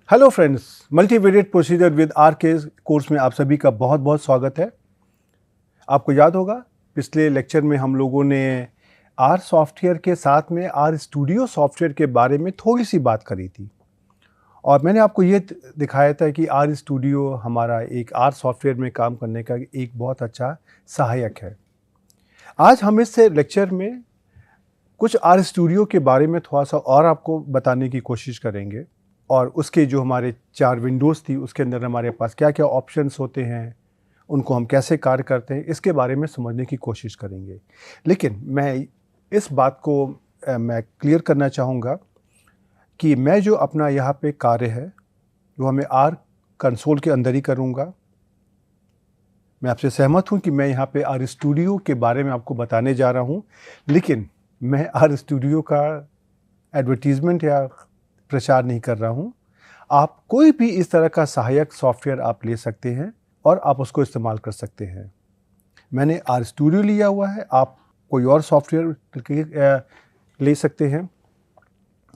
Hello friends, multivariate procedure with R के course में आप सभी का बहुत बहुत स्वागत है। आपको याद होगा पिछले लेक्चर में हम लोगों ने आर सॉफ्टवेयर के साथ में आर स्टूडियो सॉफ्टवेयर के बारे में थोड़ी सी बात करी थी और मैंने आपको ये दिखाया था कि आर स्टूडियो हमारा एक आर सॉफ्टवेयर में काम करने का एक बहुत अच्छा सहायक है। आज हम इस लेक्चर में कुछ आर स्टूडियो के बारे में थोड़ा सा और आपको बताने की कोशिश करेंगे और उसके जो हमारे 4 विंडोज़ थी उसके अंदर हमारे पास क्या क्या ऑप्शंस होते हैं, उनको हम कैसे कार्य करते हैं, इसके बारे में समझने की कोशिश करेंगे। लेकिन मैं इस बात को मैं क्लियर करना चाहूँगा कि मैं जो अपना यहाँ पे कार्य है वो मैं आर कंसोल के अंदर ही करूँगा। मैं आपसे सहमत हूँ कि मैं यहाँ पे आर स्टूडियो के बारे में आपको बताने जा रहा हूँ, लेकिन मैं आर स्टूडियो का एडवर्टीज़मेंट या प्रचार नहीं कर रहा हूँ। आप कोई भी इस तरह का सहायक सॉफ्टवेयर आप ले सकते हैं और आप उसको इस्तेमाल कर सकते हैं। मैंने आर स्टूडियो लिया हुआ है, आप कोई और सॉफ्टवेयर ले सकते हैं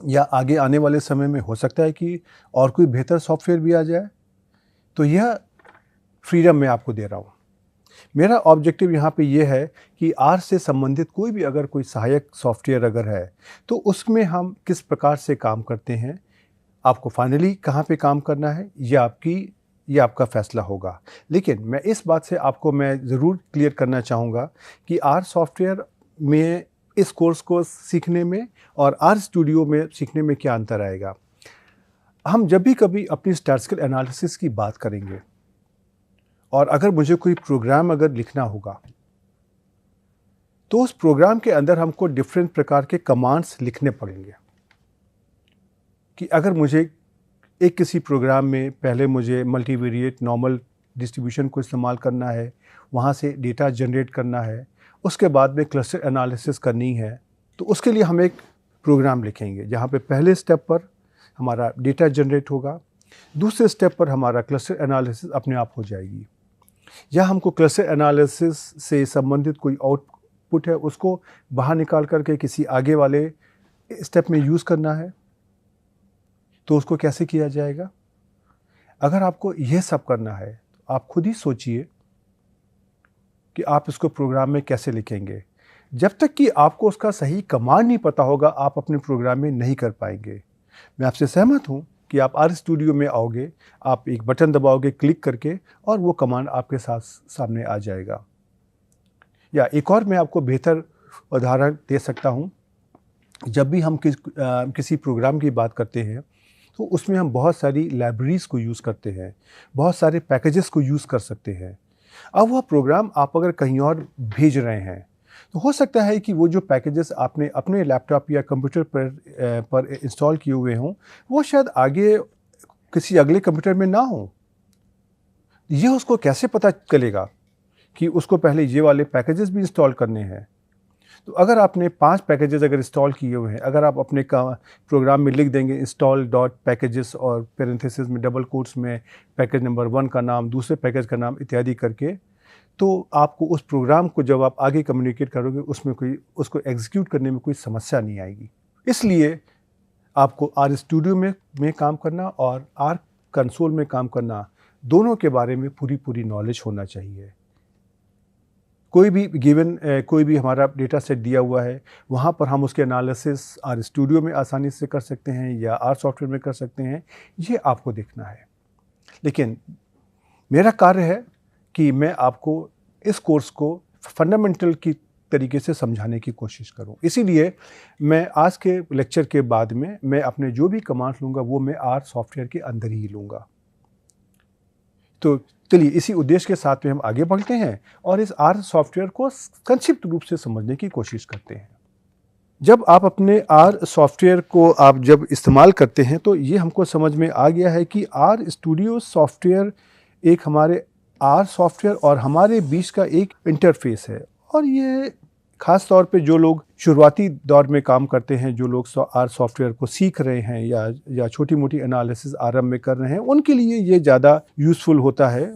या आगे आने वाले समय में हो सकता है कि और कोई बेहतर सॉफ्टवेयर भी आ जाए। तो यह फ्रीडम मैं आपको दे रहा हूँ। मेरा ऑब्जेक्टिव यहाँ पे ये है कि आर से संबंधित कोई भी अगर कोई सहायक सॉफ्टवेयर अगर है तो उसमें हम किस प्रकार से काम करते हैं, आपको फाइनली कहाँ पे काम करना है ये आपका फैसला होगा। लेकिन मैं इस बात से आपको मैं ज़रूर क्लियर करना चाहूँगा कि आर सॉफ्टवेयर में इस कोर्स को सीखने में और आर स्टूडियो में सीखने में क्या अंतर आएगा। हम जब भी कभी अपनी स्टैटिस्टिकल एनालिसिस की बात करेंगे और अगर मुझे कोई प्रोग्राम अगर लिखना होगा तो उस प्रोग्राम के अंदर हमको डिफरेंट प्रकार के कमांड्स लिखने पड़ेंगे। कि अगर मुझे एक किसी प्रोग्राम में पहले मुझे मल्टीवेरिएट नॉर्मल डिस्ट्रीब्यूशन को इस्तेमाल करना है, वहाँ से डेटा जनरेट करना है, उसके बाद में क्लस्टर एनालिसिस करनी है, तो उसके लिए हम एक प्रोग्राम लिखेंगे जहाँ पे पहले स्टेप पर हमारा डेटा जनरेट होगा, दूसरे स्टेप पर हमारा क्लस्टर एनालिसिस अपने आप हो जाएगी। या हमको क्लस्टर एनालिसिस से संबंधित कोई आउटपुट है उसको बाहर निकाल करके किसी आगे वाले स्टेप में यूज़ करना है, तो उसको कैसे किया जाएगा। अगर आपको यह सब करना है तो आप खुद ही सोचिए कि आप इसको प्रोग्राम में कैसे लिखेंगे। जब तक कि आपको उसका सही कमांड नहीं पता होगा आप अपने प्रोग्राम में नहीं कर पाएंगे। मैं आपसे सहमत हूँ कि आप आर स्टूडियो में आओगे, आप एक बटन दबाओगे क्लिक करके और वो कमांड आपके साथ सामने आ जाएगा। या एक और मैं आपको बेहतर उदाहरण दे सकता हूँ। जब भी हम किसी प्रोग्राम की बात करते हैं तो उसमें हम बहुत सारी लाइब्रेरीज़ को यूज़ करते हैं, बहुत सारे पैकेजेस को यूज़ कर सकते हैं। अब वह प्रोग्राम आप अगर कहीं और भेज रहे हैं तो हो सकता है कि वो जो पैकेजेस आपने अपने लैपटॉप या कंप्यूटर पर इंस्टॉल किए हुए हों वो शायद आगे किसी अगले कंप्यूटर में ना हो। ये उसको कैसे पता चलेगा कि उसको पहले ये वाले पैकेजेस भी इंस्टॉल करने हैं। तो अगर आपने 5 पैकेजेस अगर इंस्टॉल किए हुए हैं, अगर आप अपने प्रोग्राम में लिख देंगे इंस्टॉल डॉट पैकेजेस और पैरेंथेसिस में डबल कोट्स में पैकेज नंबर 1 का नाम, दूसरे पैकेज का नाम इत्यादि करके, तो आपको उस प्रोग्राम को जब आप आगे कम्युनिकेट करोगे उसमें उसको एग्जीक्यूट करने में कोई समस्या नहीं आएगी। इसलिए आपको आर स्टूडियो में काम करना और आर कंसोल में काम करना दोनों के बारे में पूरी नॉलेज होना चाहिए। कोई भी हमारा डेटा सेट दिया हुआ है वहाँ पर हम उसके एनालिसिस आर स्टूडियो में आसानी से कर सकते हैं या आर सॉफ्टवेयर में कर सकते हैं, ये आपको देखना है। लेकिन मेरा कार्य है कि मैं आपको इस कोर्स को फंडामेंटल की तरीके से समझाने की कोशिश करूं। इसीलिए मैं आज के लेक्चर के बाद में मैं अपने जो भी कमांड्स लूँगा वो मैं आर सॉफ्टवेयर के अंदर ही लूँगा। तो चलिए इसी उद्देश्य के साथ में हम आगे बढ़ते हैं और इस आर सॉफ्टवेयर को संक्षिप्त रूप से समझने की कोशिश करते हैं। जब आप अपने आर सॉफ्टवेयर को आप जब इस्तेमाल करते हैं तो ये हमको समझ में आ गया है कि आर स्टूडियो सॉफ्टवेयर एक हमारे आर सॉफ्टवेयर और हमारे बीच का एक इंटरफेस है। और ये ख़ास तौर पे जो लोग शुरुआती दौर में काम करते हैं, जो लोग आर सॉफ्टवेयर को सीख रहे हैं या छोटी मोटी एनालिसिस आरंभ में कर रहे हैं, उनके लिए ये ज़्यादा यूज़फुल होता है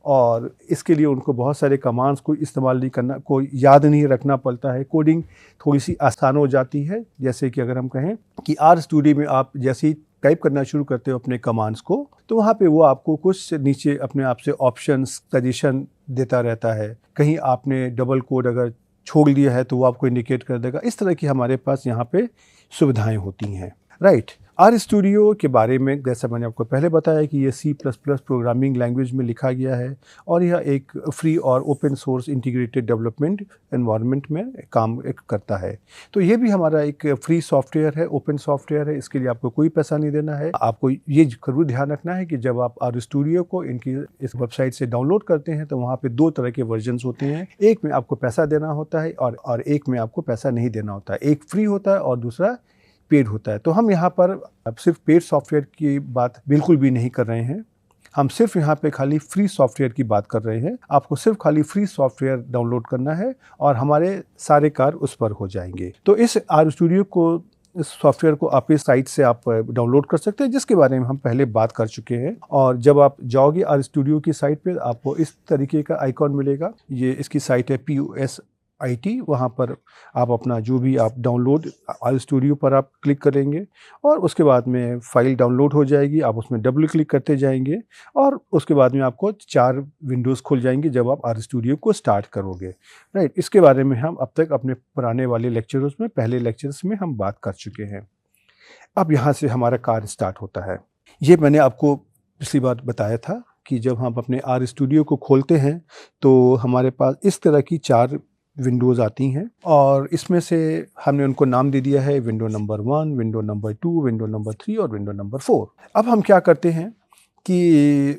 और इसके लिए उनको बहुत सारे कमांड्स को इस्तेमाल नहीं करना, कोई याद नहीं रखना पड़ता है। कोडिंग थोड़ी सी आसान हो जाती है। जैसे कि अगर हम कहें कि आर स्टूडियो में आप जैसे ही टाइप करना शुरू करते हो अपने कमांड्स को, तो वहाँ पे वो आपको कुछ नीचे अपने आप से ऑप्शंस सजेशन देता रहता है। कहीं आपने डबल कोड अगर छोड़ दिया है तो वो आपको इंडिकेट कर देगा। इस तरह की हमारे पास यहाँ पे सुविधाएं होती हैं, राइट। आर स्टूडियो के बारे में जैसा मैंने आपको पहले बताया कि ये C++ प्रोग्रामिंग लैंग्वेज में लिखा गया है और यह एक फ्री और open source integrated development environment में काम करता है। तो ये भी हमारा एक फ्री सॉफ्टवेयर है, ओपन सॉफ्टवेयर है, इसके लिए आपको कोई पैसा नहीं देना है। आपको ये जरूर ध्यान रखना है कि जब आप आर स्टूडियो को इनकी इस वेबसाइट से डाउनलोड करते हैं तो वहाँ पे 2 तरह के वर्जन्स होते हैं। एक में आपको पैसा देना होता है और एक में आपको पैसा नहीं देना होता है। एक फ्री होता है और दूसरा पेड होता है। तो हम यहाँ पर अब सिर्फ पेड सॉफ्टवेयर की बात बिल्कुल भी नहीं कर रहे हैं। हम सिर्फ यहाँ पे खाली फ्री सॉफ्टवेयर की बात कर रहे हैं। आपको सिर्फ खाली फ्री सॉफ्टवेयर डाउनलोड करना है और हमारे सारे कार्य उस पर हो जाएंगे। तो इस आर स्टूडियो को, इस सॉफ्टवेयर को आप इस साइट से आप डाउनलोड कर सकते हैं, जिसके बारे में हम पहले बात कर चुके हैं। और जब आप जाओगे आर स्टूडियो की साइट पे, आपको इस तरीके का आइकॉन मिलेगा। ये इसकी साइट है POSIT। वहाँ पर आप अपना जो भी आप डाउनलोड आर स्टूडियो पर आप क्लिक करेंगे और उसके बाद में फाइल डाउनलोड हो जाएगी। आप उसमें डबल क्लिक करते जाएंगे और उसके बाद में आपको 4 विंडोज़ खुल जाएंगी जब आप आर स्टूडियो को स्टार्ट करोगे, राइट। इसके बारे में हम अब तक अपने पुराने वाले लेक्चर्स में, पहले लेक्चर्स में हम बात कर चुके हैं। अब यहाँ से हमारा कार्य स्टार्ट होता है। ये मैंने आपको पिछली बार बताया था कि जब हम अपने आर स्टूडियो को खोलते हैं तो हमारे पास इस तरह की 4 विंडोज़ आती हैं और इसमें से हमने उनको नाम दे दिया है window number 1, window number 2, window number 3 और विंडो नंबर 4। अब हम क्या करते हैं कि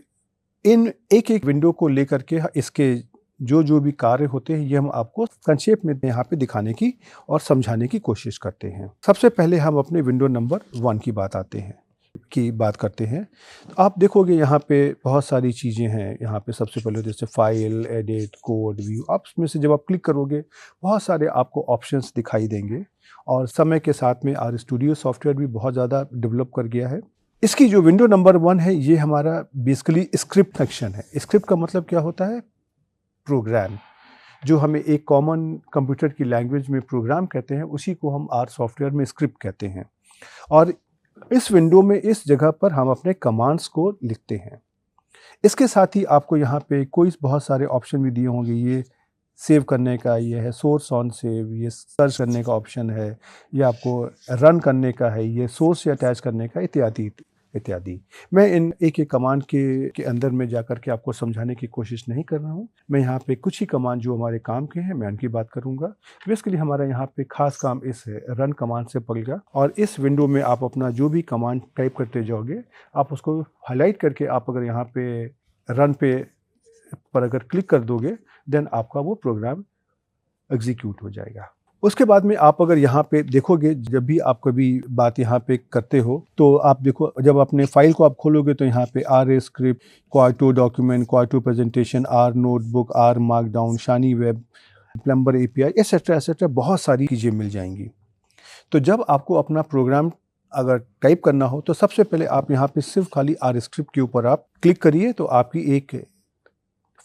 इन एक-एक विंडो को लेकर के इसके जो भी कार्य होते हैं ये हम आपको संक्षेप में यहाँ पे दिखाने की और समझाने की कोशिश करते हैं। सबसे पहले हम अपने विंडो नंबर 1 की बात करते हैं। तो आप देखोगे यहाँ पे बहुत सारी चीज़ें हैं। यहाँ पे सबसे पहले जैसे फाइल, एडिट, कोड, व्यू। आप इसमें से जब आप क्लिक करोगे बहुत सारे आपको ऑप्शंस दिखाई देंगे और समय के साथ में आर स्टूडियो सॉफ्टवेयर भी बहुत ज़्यादा डेवलप कर गया है। इसकी जो विंडो नंबर 1 है ये हमारा बेसिकली स्क्रिप्ट सेक्शन है। स्क्रिप्ट का मतलब क्या होता है? प्रोग्राम। जो हमें एक कॉमन कंप्यूटर की लैंग्वेज में प्रोग्राम कहते हैं, उसी को हम आर सॉफ्टवेयर में स्क्रिप्ट कहते हैं। और इस विंडो में इस जगह पर हम अपने कमांड्स को लिखते हैं। इसके साथ ही आपको यहाँ पे कोई बहुत सारे ऑप्शन भी दिए होंगे। ये सेव करने का, ये है सोर्स ऑन सेव, ये सर्च करने का ऑप्शन है, ये आपको रन करने का है, ये सोर्स से अटैच करने का, इत्यादि इत्यादि। मैं इन एक कमांड के अंदर में जाकर के आपको समझाने की कोशिश नहीं कर रहा हूँ। मैं यहाँ पे कुछ ही कमांड जो हमारे काम के हैं मैं उनकी बात करूँगा। बेसिकली हमारा यहाँ पे खास काम इस रन कमांड से पड़ेगा और इस विंडो में आप अपना जो भी कमांड टाइप करते जाओगे, आप उसको हाईलाइट करके आप अगर यहाँ पे रन पर अगर क्लिक कर दोगे देन आपका वो प्रोग्राम एग्जीक्यूट हो जाएगा। उसके बाद में आप अगर यहाँ पे देखोगे, जब भी आप कभी बात यहाँ पे करते हो तो आप देखो, जब अपने फाइल को आप खोलोगे तो यहाँ पे R script, quarto document, quarto presentation, R notebook, R markdown, Shiny web, plumber API, etcetera बहुत सारी चीज़ें मिल जाएंगी। तो जब आपको अपना प्रोग्राम अगर टाइप करना हो तो सबसे पहले आप यहाँ पे सिर्फ खाली आर स्क्रिप्ट के ऊपर आप क्लिक करिए तो आपकी एक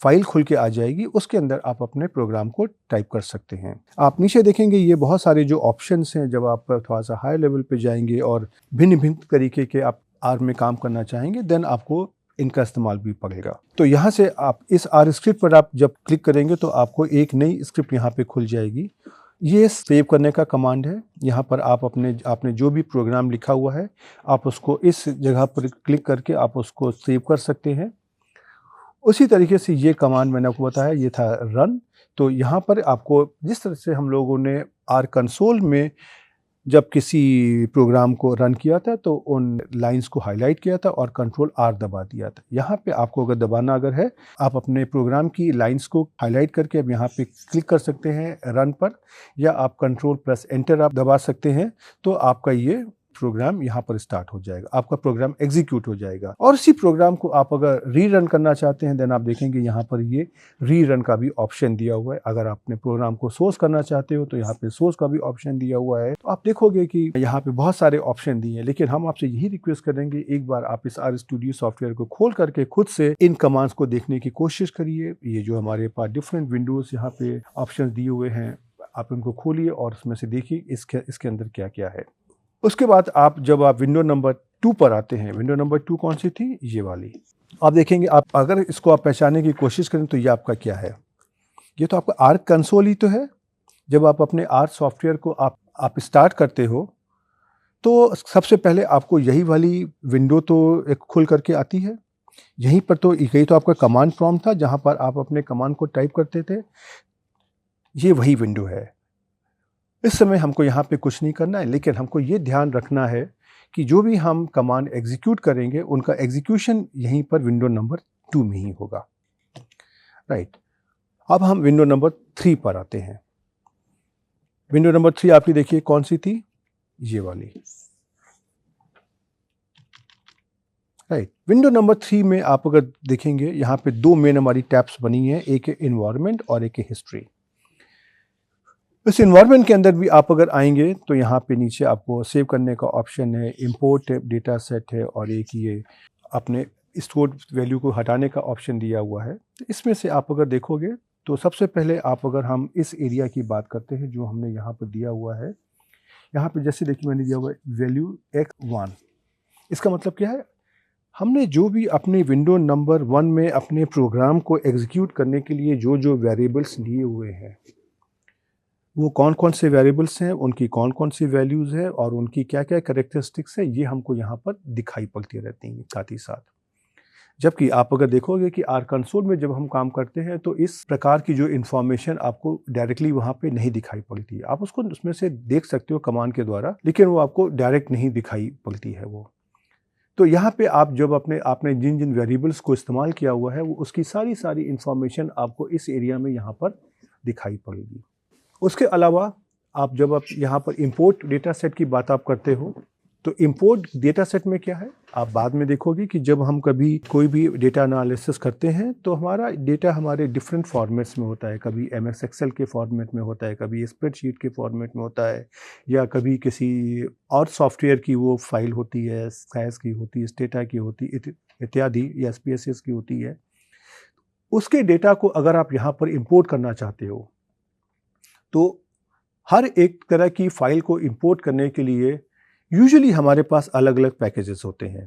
फाइल खुल के आ जाएगी। उसके अंदर आप अपने प्रोग्राम को टाइप कर सकते हैं। आप नीचे देखेंगे ये बहुत सारे जो ऑप्शंस हैं, जब आप थोड़ा सा हाई लेवल पे जाएंगे और भिन्न तरीके के आप आर में काम करना चाहेंगे देन आपको इनका इस्तेमाल भी पड़ेगा। तो यहाँ से आप इस आर स्क्रिप्ट पर आप जब क्लिक करेंगे तो आपको एक नई स्क्रिप्ट यहाँ पे खुल जाएगी। ये सेव करने का कमांड है। यहाँ पर आप आपने जो भी प्रोग्राम लिखा हुआ है आप उसको इस जगह पर क्लिक करके आप उसको सेव कर सकते हैं। उसी तरीके से ये कमांड मैंने आपको बताया, ये था रन। तो यहाँ पर आपको जिस तरह से हम लोगों ने आर कंसोल में जब किसी प्रोग्राम को रन किया था तो उन लाइंस को हाईलाइट किया था और कंट्रोल R दबा दिया था। यहाँ पे आपको अगर दबाना है, आप अपने प्रोग्राम की लाइंस को हाईलाइट करके अब यहाँ पे क्लिक कर सकते हैं रन पर, या आप कंट्रोल+Enter आप दबा सकते हैं। तो आपका ये प्रोग्राम यहाँ पर स्टार्ट हो जाएगा, आपका प्रोग्राम एग्जीक्यूट हो जाएगा। और इसी प्रोग्राम को आप अगर रीरन करना चाहते हैं देन आप देखेंगे यहाँ पर ये रीरन का भी ऑप्शन दिया हुआ है। अगर आपने प्रोग्राम को सोर्स करना चाहते हो तो यहाँ पे सोर्स का भी ऑप्शन दिया हुआ है। तो आप देखोगे कि यहाँ पे बहुत सारे ऑप्शन दिए हैं, लेकिन हम आपसे यही रिक्वेस्ट करेंगे एक बार आप इस आर स्टूडियो सॉफ्टवेयर को खोल करके खुद से इन कमांड्स को देखने की कोशिश करिए। ये जो हमारे पास डिफरेंट विंडोज यहाँ पे ऑप्शन दिए हुए हैं, आप इनको खोलिए और उसमें से देखिए इसके अंदर क्या क्या है। उसके बाद जब आप विंडो नंबर 2 पर आते हैं। विंडो नंबर 2 कौन सी थी? ये वाली। आप देखेंगे, आप अगर इसको आप पहचानने की कोशिश करें तो ये आपका क्या है? ये तो आपका आर्क कंसोल ही तो है। जब आप अपने आर्क सॉफ्टवेयर को आप स्टार्ट करते हो तो सबसे पहले आपको यही वाली विंडो तो एक खुल करके आती है। यहीं पर तो यही तो आपका कमांड प्रॉम्प्ट था जहाँ पर आप अपने कमांड को टाइप करते थे। ये वही विंडो है। इस समय हमको यहाँ पे कुछ नहीं करना है, लेकिन हमको ये ध्यान रखना है कि जो भी हम कमांड एग्जीक्यूट करेंगे उनका एग्जीक्यूशन यहीं पर विंडो नंबर 2 में ही होगा। राइट। अब हम विंडो नंबर 3 पर आते हैं। विंडो नंबर 3 आपकी देखिए कौन सी थी? ये वाली। राइट। विंडो नंबर 3 में आप अगर देखेंगे यहाँ पे 2 मेन हमारी टैब्स बनी है, एक है इन्वायरमेंट और एक है हिस्ट्री। इस इन्वायरमेंट के अंदर भी आप अगर आएंगे तो यहाँ पे नीचे आपको सेव करने का ऑप्शन है, इंपोर्ट डेटा सेट है और एक ये अपने स्टोर्ड वैल्यू को हटाने का ऑप्शन दिया हुआ है। तो इसमें से आप अगर देखोगे तो सबसे पहले आप अगर हम इस एरिया की बात करते हैं जो हमने यहाँ पर दिया हुआ है, यहाँ पे जैसे देखिए मैंने दिया हुआ है वैल्यू x1। इसका मतलब क्या है? हमने जो भी अपने विंडो नंबर 1 में अपने प्रोग्राम को एग्जीक्यूट करने के लिए जो जो वेरिएबल्स लिए हुए हैं, वो कौन कौन से वेरिएबल्स हैं, उनकी कौन कौन सी वैल्यूज़ है और उनकी क्या क्या कैरेक्टरिस्टिक्स है, ये हमको यहाँ पर दिखाई पड़ती रहती हैं साथ ही साथ। जबकि आप अगर देखोगे कि आर कंसोल में जब हम काम करते हैं तो इस प्रकार की जो इन्फॉर्मेशन आपको डायरेक्टली वहाँ पे नहीं दिखाई पड़ती है। आप उसको उसमें से देख सकते हो कमांड के द्वारा, लेकिन वो आपको डायरेक्ट नहीं दिखाई पड़ती है वो। तो यहाँ पे आप जब आपने जिन जिन वेरिएबल्स को इस्तेमाल किया हुआ है वो उसकी सारी इन्फॉर्मेशन आपको इस एरिया में यहाँ पर दिखाई पड़ेगी। उसके अलावा आप जब आप यहाँ पर इंपोर्ट डेटा सेट की बात आप करते हो तो इंपोर्ट डेटा सेट में क्या है, आप बाद में देखोगे कि जब हम कभी कोई भी डेटा एनालिसिस करते हैं तो हमारा डेटा हमारे डिफरेंट फॉर्मेट्स में होता है। कभी MS एक्सेल के फॉर्मेट में होता है, कभी स्प्रेडशीट के फॉर्मेट में होता है, या कभी किसी और सॉफ्टवेयर की वो फाइल होती है, SAIS की होती है, स्टेटा की होती है इत्यादि, या SPSS की होती है। उसके डेटा को अगर आप यहाँ पर इंपोर्ट करना चाहते हो तो हर एक तरह की फाइल को इंपोर्ट करने के लिए यूजुअली हमारे पास अलग अलग पैकेजेस होते हैं।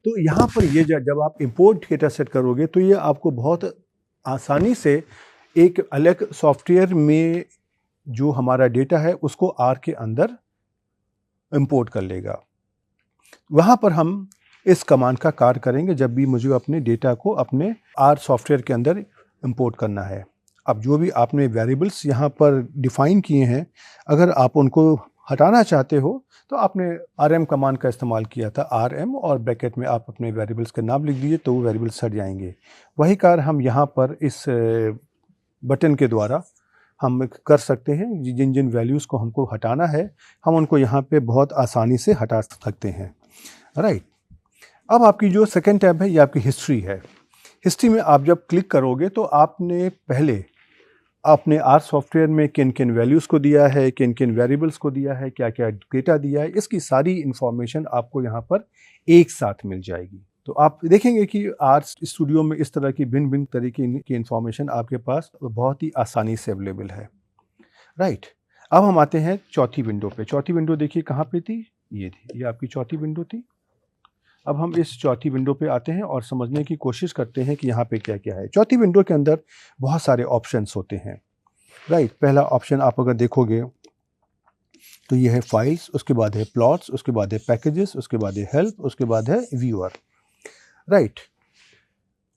तो यहाँ पर ये जब आप इंपोर्ट डेटा सेट करोगे तो ये आपको बहुत आसानी से एक अलग सॉफ्टवेयर में जो हमारा डेटा है उसको आर के अंदर इंपोर्ट कर लेगा। वहाँ पर हम इस कमांड का कार्य करेंगे जब भी मुझे अपने डेटा को अपने आर सॉफ्टवेयर के अंदर इंपोर्ट करना है। अब जो भी आपने वेरिएबल्स यहाँ पर डिफ़ाइन किए हैं, अगर आप उनको हटाना चाहते हो तो आपने RM कमांड का इस्तेमाल किया था, RM, और ब्रैकेट में आप अपने वेरिएबल्स का नाम लिख दीजिए तो वो वेरिएबल्स हट जाएंगे। वही कार्य हम यहाँ पर इस बटन के द्वारा हम कर सकते हैं। जिन जिन वैल्यूज़ को हमको हटाना है हम उनको यहाँ पे बहुत आसानी से हटा सकते हैं। राइट। अब आपकी जो सेकेंड टैब है ये आपकी हिस्ट्री है। हिस्ट्री में आप जब क्लिक करोगे तो आपने पहले अपने आर सॉफ्टवेयर में किन किन वैल्यूज़ को दिया है, किन किन वेरिएबल्स को दिया है, क्या क्या डेटा दिया है, इसकी सारी इन्फॉर्मेशन आपको यहाँ पर एक साथ मिल जाएगी। तो आप देखेंगे कि आर स्टूडियो में इस तरह की भिन्न भिन्न तरीके की इन्फॉर्मेशन आपके पास बहुत ही आसानी से अवेलेबल है। राइट। अब हम आते हैं चौथी विंडो पे। चौथी विंडो देखिए कहाँ पे थी? ये थी, ये आपकी चौथी विंडो थी। अब हम इस चौथी विंडो पे आते हैं और समझने की कोशिश करते हैं कि यहाँ पे क्या क्या है। चौथी विंडो के अंदर बहुत सारे ऑप्शंस होते हैं। राइट। पहला ऑप्शन आप अगर देखोगे तो ये है फाइल्स, उसके बाद है प्लॉट्स, उसके बाद है पैकेजेस, उसके बाद है हेल्प, उसके बाद है व्यूअर। राइट।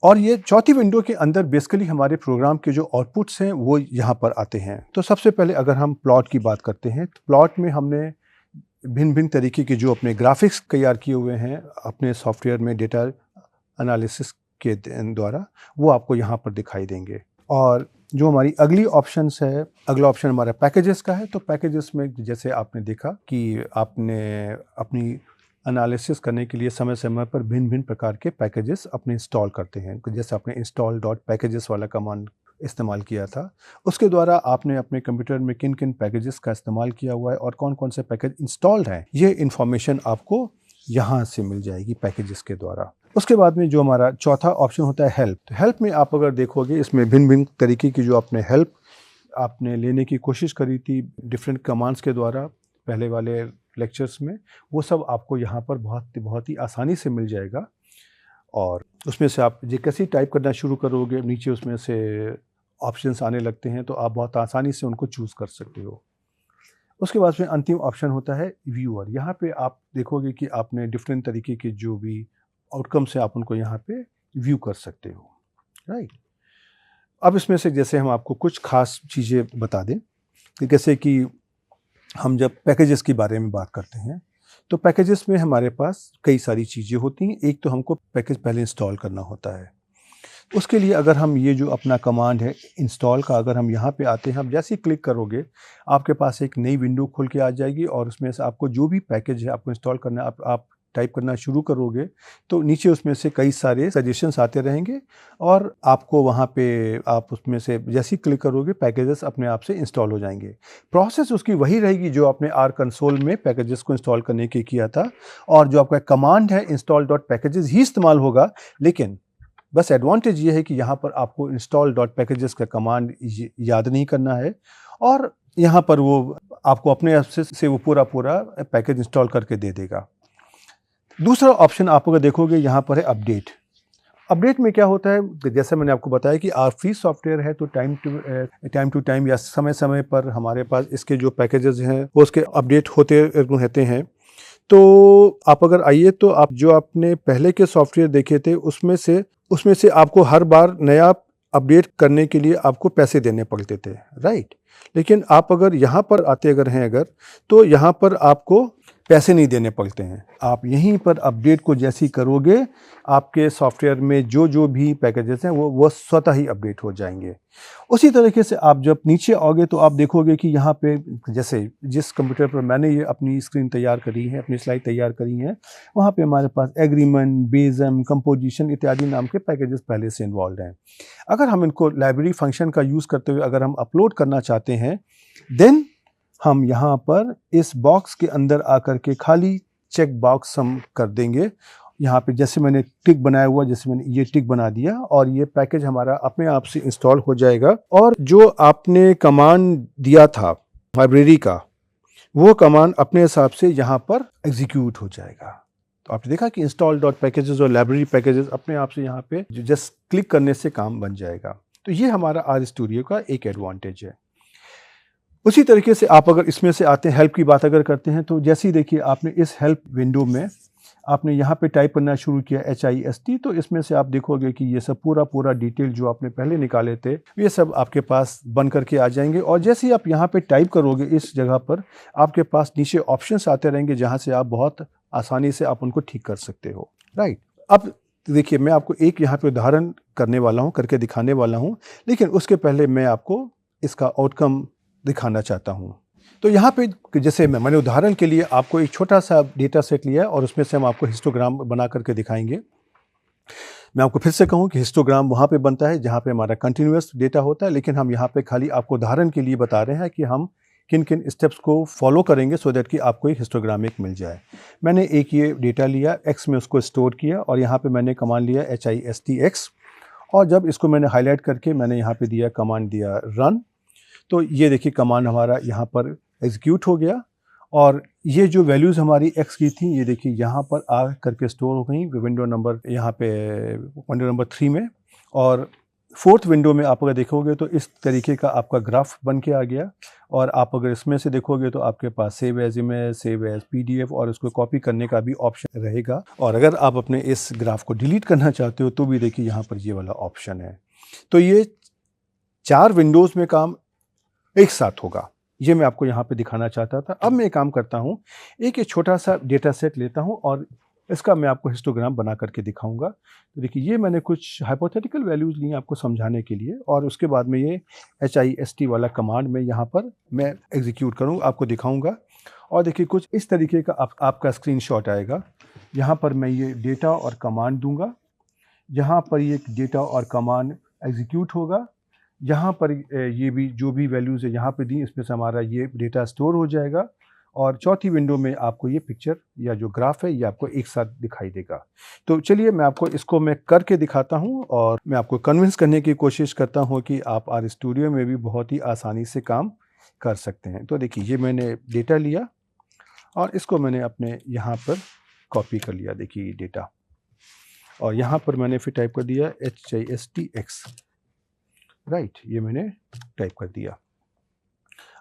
और ये चौथी विंडो के अंदर बेसिकली हमारे प्रोग्राम के जो आउटपुट्स हैं वो यहाँ पर आते हैं। तो सबसे पहले अगर हम प्लॉट की बात करते हैं तो प्लॉट में हमने भिन्न भिन्न तरीके के जो अपने ग्राफिक्स तैयार किए हुए हैं अपने सॉफ्टवेयर में डेटा एनालिसिस के द्वारा, वो आपको यहाँ पर दिखाई देंगे। और जो हमारी अगली ऑप्शंस है, अगला ऑप्शन हमारा पैकेजेस का है। तो पैकेजेस में जैसे आपने देखा कि आपने अपनी एनालिसिस करने के लिए समय समय पर भिन्न भिन्न प्रकार के पैकेजेस अपने इंस्टॉल करते हैं। जैसे आपने install.packages वाला कमांड इस्तेमाल किया था, उसके द्वारा आपने अपने कंप्यूटर में किन किन पैकेजेस का इस्तेमाल किया हुआ है और कौन कौन से पैकेज इंस्टॉल्ड हैं, ये इन्फॉर्मेशन आपको यहाँ से मिल जाएगी पैकेजेस के द्वारा। उसके बाद में जो हमारा चौथा ऑप्शन होता है हेल्प। तो हेल्प में आप अगर देखोगे इसमें भिन्न भिन्न तरीके की जो आपने हेल्प आपने लेने की कोशिश करी थी डिफरेंट कमांड्स के द्वारा। पहले वाले लेक्चर्स में, वो सब आपको यहाँ पर बहुत ही आसानी से मिल जाएगा। और उसमें से आप जो कैसे टाइप करना शुरू करोगे, नीचे उसमें से ऑप्शंस आने लगते हैं, तो आप बहुत आसानी से उनको चूज़ कर सकते हो। उसके बाद में अंतिम ऑप्शन होता है व्यूअर। यहाँ पे आप देखोगे कि आपने डिफरेंट तरीके के जो भी आउटकम्स हैं, आप उनको यहाँ पे व्यू कर सकते हो, राइट। अब इसमें से जैसे हम आपको कुछ खास चीज़ें बता दें कि जैसे कि हम जब पैकेजेस के बारे में बात करते हैं, तो पैकेजेस में हमारे पास कई सारी चीज़ें होती हैं। एक तो हमको पैकेज पहले इंस्टॉल करना होता है। उसके लिए अगर हम ये जो अपना कमांड है इंस्टॉल का, अगर हम यहाँ पे आते हैं, हम जैसे ही क्लिक करोगे आपके पास एक नई विंडो खुल के आ जाएगी और उसमें से आपको जो भी पैकेज है आपको इंस्टॉल करना है, आप टाइप करना शुरू करोगे तो नीचे उसमें से कई सारे सजेशंस आते रहेंगे और आपको वहाँ पे आप उसमें से जैसे ही क्लिक करोगे पैकेजेस अपने आप से इंस्टॉल हो जाएंगे। प्रोसेस उसकी वही रहेगी जो आपने आर कंसोल में पैकेजेस को इंस्टॉल करने के किया था, और जो आपका कमांड है install.packages ही इस्तेमाल होगा। लेकिन बस एडवांटेज ये है कि यहाँ पर आपको install.packages का कमांड याद नहीं करना है, और यहाँ पर वो आपको अपने आप से वो पूरा पैकेज इंस्टॉल करके दे देगा। दूसरा ऑप्शन आप अगर देखोगे यहाँ पर है अपडेट। अपडेट में क्या होता है, जैसे मैंने आपको बताया कि आर फ्री सॉफ्टवेयर है, तो टाइम टू टाइम या समय समय पर हमारे पास इसके जो पैकेजेस हैं वो उसके अपडेट होते रहते हैं। तो आप अगर आइए तो आप जो आपने पहले के सॉफ्टवेयर देखे थे उसमें से आपको हर बार नया अपडेट करने के लिए आपको पैसे देने पड़ते थे, राइट। लेकिन आप अगर यहाँ पर आते अगर तो यहाँ पर आपको पैसे नहीं देने पड़ते हैं। आप यहीं पर अपडेट को जैसे ही करोगे आपके सॉफ्टवेयर में जो भी पैकेजेस हैं वो स्वतः ही अपडेट हो जाएंगे। उसी तरीके से आप जब नीचे आओगे तो आप देखोगे कि यहाँ पे जैसे जिस कंप्यूटर पर मैंने ये अपनी स्क्रीन तैयार करी है, अपनी स्लाइड तैयार करी है, वहाँ पे हमारे पास एग्रीमेंट, बेज़म, कंपोजिशन इत्यादि नाम के पैकेजेस पहले से इन्वॉल्व हैं। अगर हम इनको लाइब्रेरी फंक्शन का यूज़ करते हुए अगर हम अपलोड करना चाहते हैं, देन हम यहाँ पर इस बॉक्स के अंदर आकर के खाली चेक बॉक्स हम कर देंगे। यहाँ पे जैसे मैंने टिक बनाया हुआ, जैसे मैंने ये टिक बना दिया और ये पैकेज हमारा अपने आप से इंस्टॉल हो जाएगा, और जो आपने कमांड दिया था लाइब्रेरी का वो कमांड अपने हिसाब से यहाँ पर एग्जीक्यूट हो जाएगा। तो आपने देखा कि install.packages और लाइब्रेरी पैकेजेस अपने आप से यहाँ पे जस्ट क्लिक करने से काम बन जाएगा। तो ये हमारा आर स्टूडियो का एक एडवांटेज है। उसी तरीके से आप अगर इसमें से आते हैं, हेल्प की बात अगर करते हैं, तो जैसे ही देखिए आपने इस हेल्प विंडो में आपने यहाँ पे टाइप करना शुरू किया HIST, तो इसमें से आप देखोगे कि ये सब पूरा डिटेल जो आपने पहले निकाले थे ये सब आपके पास बन करके आ जाएंगे। और जैसे ही आप यहाँ पे टाइप करोगे इस जगह पर आपके पास नीचे ऑप्शंस आते रहेंगे जहाँ से आप बहुत आसानी से आप उनको ठीक कर सकते हो, राइट। अब देखिए मैं आपको एक यहाँ पे उदाहरण करके दिखाने वाला हूँ, लेकिन उसके पहले मैं आपको इसका आउटकम दिखाना चाहता हूँ। तो यहाँ पे जैसे मैंने उदाहरण के लिए आपको एक छोटा सा डेटा सेट लिया और उसमें से हम आपको हिस्टोग्राम बना करके दिखाएंगे। मैं आपको फिर से कहूँ कि हिस्टोग्राम वहाँ पे बनता है जहाँ पे हमारा कंटिन्यूअस डेटा होता है, लेकिन हम यहाँ पे खाली आपको उदाहरण के लिए बता रहे हैं कि हम किन किन स्टेप्स को फॉलो करेंगे सो दैट कि आपको एक हिस्टोग्राम एक मिल जाए। मैंने एक ये डेटा लिया, एक्स में उसको स्टोर किया और यहाँ पर मैंने कमांड लिया HISTX, और जब इसको मैंने हाईलाइट करके मैंने यहाँ पर दिया कमांड दिया रन, तो ये देखिए कमांड हमारा यहाँ पर एग्जीक्यूट हो गया और ये जो वैल्यूज़ हमारी एक्स की थी ये देखिए यहाँ पर आ करके स्टोर हो गई विंडो नंबर यहाँ पे विंडो नंबर 3 में। और फोर्थ विंडो में आप अगर देखोगे तो इस तरीके का आपका ग्राफ बन के आ गया, और आप अगर इसमें से देखोगे तो आपके पास save as image, save as PDF और उसको कॉपी करने का भी ऑप्शन रहेगा। और अगर आप अपने इस ग्राफ को डिलीट करना चाहते हो तो भी देखिए यहाँ पर ये वाला ऑप्शन है। तो ये 4 विंडोज़ में काम एक साथ होगा, ये मैं आपको यहाँ पे दिखाना चाहता था। अब मैं एक काम करता हूँ, एक छोटा सा डेटा सेट लेता हूँ और इसका मैं आपको हिस्टोग्राम बना करके दिखाऊंगा। तो देखिए ये मैंने कुछ हाइपोथेटिकल वैल्यूज़ ली आपको समझाने के लिए, और उसके बाद में ये HIST वाला कमांड में यहाँ पर मैं एग्जीक्यूट करूँगा, आपको दिखाऊँगा। और देखिए कुछ इस तरीके का आपका स्क्रीनशॉट आएगा। यहाँ पर मैं ये डेटा और कमांड दूँगा, यहाँ पर ये डेटा और कमांड एग्जीक्यूट होगा, यहाँ पर ये भी जो भी वैल्यूज़ है यहाँ पे दी, इसमें से हमारा ये डेटा स्टोर हो जाएगा, और चौथी विंडो में आपको ये पिक्चर या जो ग्राफ है ये आपको एक साथ दिखाई देगा। तो चलिए मैं आपको इसको मैं करके दिखाता हूँ और मैं आपको कन्विंस करने की कोशिश करता हूँ कि आप आर स्टूडियो में भी बहुत ही आसानी से काम कर सकते हैं। तो देखिए ये मैंने डेटा लिया और इसको मैंने अपने यहाँ पर कॉपी कर लिया, देखिए डेटा, और यहाँ पर मैंने फिर टाइप कर दिया HISTX, राइट, ये मैंने टाइप कर दिया।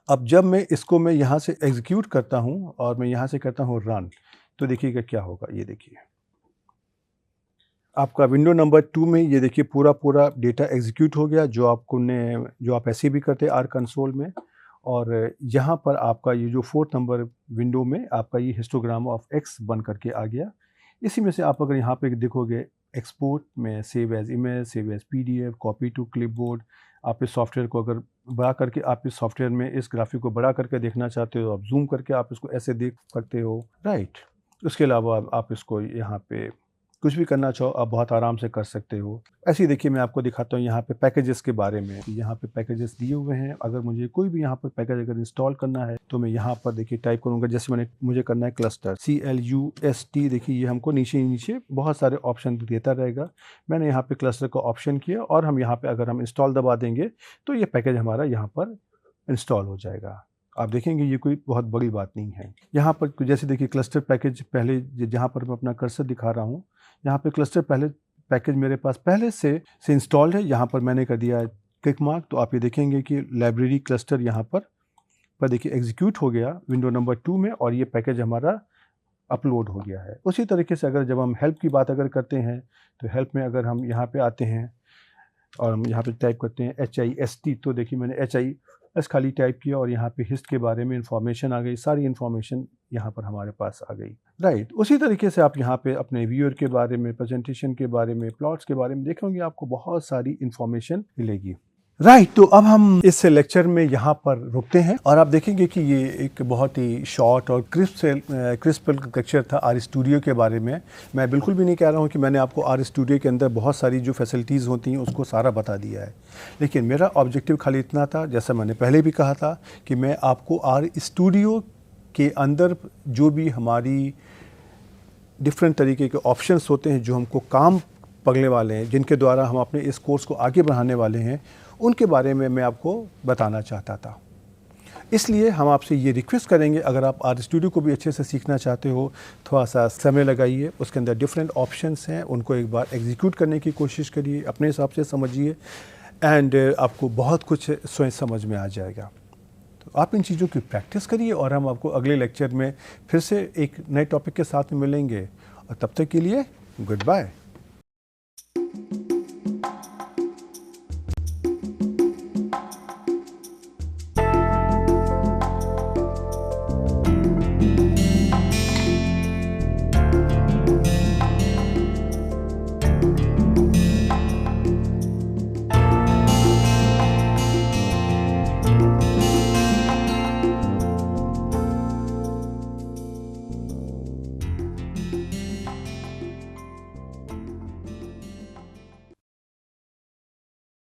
अब जब मैं इसको यहाँ से एग्जीक्यूट करता हूँ और मैं यहाँ से करता हूँ रन, तो देखिएगा क्या होगा। ये देखिए आपका विंडो नंबर 2 में ये देखिए पूरा डेटा एग्जीक्यूट हो गया जो आप ऐसे भी करते आर कंसोल में। और यहाँ पर आपका ये जो 4th नंबर विंडो में आपका ये हिस्टोग्राम ऑफ एक्स बन करके आ गया। इसी में से आप अगर यहाँ पे देखोगे एक्सपोर्ट में save as image, save as PDF, copy to clipboard, आप इस सॉफ्टवेयर को अगर बड़ा करके आप इस सॉफ्टवेयर में इस ग्राफिक को बड़ा करके देखना चाहते हो, आप जूम करके आप इसको ऐसे देख सकते हो, राइट। उसके अलावा आप इसको यहाँ पे कुछ भी करना चाहो आप बहुत आराम से कर सकते हो। ऐसे ही देखिए मैं आपको दिखाता हूँ यहाँ पे पैकेजेस के बारे में। यहाँ पे पैकेजेस दिए हुए हैं, अगर मुझे कोई भी यहाँ पर पैकेज अगर इंस्टॉल करना है तो मैं यहाँ पर देखिए टाइप करूँगा, जैसे मुझे करना है क्लस्टर CLUST, देखिए ये हमको नीचे बहुत सारे ऑप्शन देता रहेगा। मैंने यहाँ पे क्लस्टर का ऑप्शन किया और हम यहाँ पे अगर हम इंस्टॉल दबा देंगे तो ये पैकेज हमारा यहाँ पर इंस्टॉल हो जाएगा। आप देखेंगे ये कोई बहुत बड़ी बात नहीं है। यहाँ पर जैसे देखिए क्लस्टर पैकेज पहले जहाँ पर मैं अपना कर्सर दिखा रहा हूँ, यहाँ पे क्लस्टर पैकेज मेरे पास पहले से इंस्टॉल्ड है। यहाँ पर मैंने कर दिया क्लिक मार्क, तो आप ये देखेंगे कि लाइब्रेरी क्लस्टर यहाँ पर देखिए एग्जीक्यूट हो गया विंडो नंबर 2 में और ये पैकेज हमारा अपलोड हो गया है। उसी तरीके से अगर जब हम हेल्प की बात अगर करते हैं तो हेल्प में अगर हम यहाँ पे आते हैं और हम यहाँ पे टाइप करते हैं HIST, तो देखिए मैंने HIS खाली टाइप किया और यहाँ पे हिस्ट के बारे में इंफॉर्मेशन आ गई, सारी इंफॉर्मेशन यहाँ पर हमारे पास आ गई, राइट। उसी तरीके से आप यहाँ पे अपने व्यूअर के बारे में, प्रेजेंटेशन के बारे में, प्लॉट्स के बारे में देखेंगे, आपको बहुत सारी इंफॉर्मेशन मिलेगी, राइट। तो अब हम इस लेक्चर में यहाँ पर रुकते हैं और आप देखेंगे कि ये एक बहुत ही शॉर्ट और क्रिस्प लेक्चर था आर स्टूडियो के बारे में। मैं बिल्कुल भी नहीं कह रहा हूँ कि मैंने आपको आर स्टूडियो के अंदर बहुत सारी जो फैसिलिटीज़ होती हैं उसको सारा बता दिया है, लेकिन मेरा ऑब्जेक्टिव खाली इतना था, जैसा मैंने पहले भी कहा था, कि मैं आपको आर स्टूडियो के अंदर जो भी हमारी डिफरेंट तरीके के ऑप्शंस होते हैं जो हमको काम पकड़ने वाले हैं, जिनके द्वारा हम अपने इस कोर्स को आगे बढ़ाने वाले हैं, उनके बारे में मैं आपको बताना चाहता था। इसलिए हम आपसे ये रिक्वेस्ट करेंगे, अगर आप आर स्टूडियो को भी अच्छे से सीखना चाहते हो, थोड़ा सा समय लगाइए, उसके अंदर डिफरेंट ऑप्शंस हैं, उनको एक बार एग्जीक्यूट करने की कोशिश करिए, अपने हिसाब से समझिए, एंड आपको बहुत कुछ स्वयं समझ में आ जाएगा। तो आप इन चीज़ों की प्रैक्टिस करिए और हम आपको अगले लेक्चर में फिर से एक नए टॉपिक के साथ में मिलेंगे, और तब तक के लिए गुड बाय।